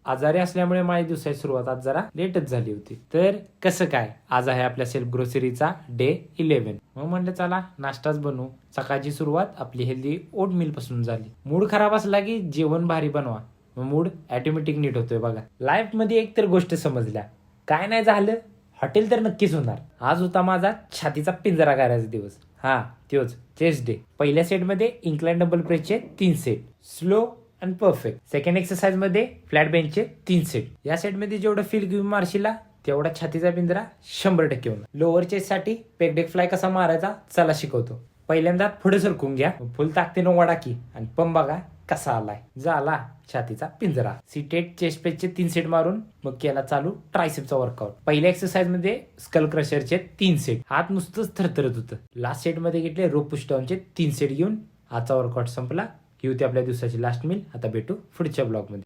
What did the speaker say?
आजारी असल्यामुळे माझ्या दिवसाची सुरुवात आज जरा लेटच झाली होती. तर कसं काय, आज आहे आपल्या सेल्फ ग्रोसरीचा डे 11. मग म्हणलं चला नाश्ताच बनवू. सकाळची सुरुवात आपली हेल्दी ओट मिल पासून झाली. मूड खराब असला की जेवण भारी बनवा, मग मूड ऑटोमॅटिक नीट होतोय बघा. लाईफ मध्ये एक तर गोष्ट समजल्या, काय नाही झालं हॉटेल तर नक्कीच होणार. आज होता माझा छातीचा पिंजरा करायचा दिवस. हा त्योच चेस्ट डे. पहिल्या सेटमध्ये इन्क्लाइन डबल प्रेसचे 3 सेट, स्लो आणि परफेक्ट. सेकंड एक्सरसाइज मध्ये फ्लॅट बेंचचे 3 सेट. या सेटमध्ये जेवढं फील घेऊन मारशीला तेवढा छातीचा पिंजरा 100% होणार. लोअर चेस्ट साठी पेकडेक फ्लाय कसा मारायचा चला शिकवतो. पहिल्यांदा पुढे सरकून घ्या, फुल ताकदीनं वडा की आणि पंप बघा कसा आलाय. झाला छातीचा पिंजरा. सीटेड चेस्ट प्रेसचे 3 सेट मारून मग केला चालू ट्रायसेपचा वर्कआउट. पहिल्या एक्सरसाइज मध्ये स्कल क्रशरचे 3 सेट. हात नुसतंच थरथरत होतं. लास्ट सेट मध्ये घेतले रोप पुशडाऊनचे 3 सेट घेऊन आजचा वर्कआउट संपला. ही होती आपल्या दिवसाची लास्ट मील. आता भेटू पुढच्या ब्लॉग मध्ये.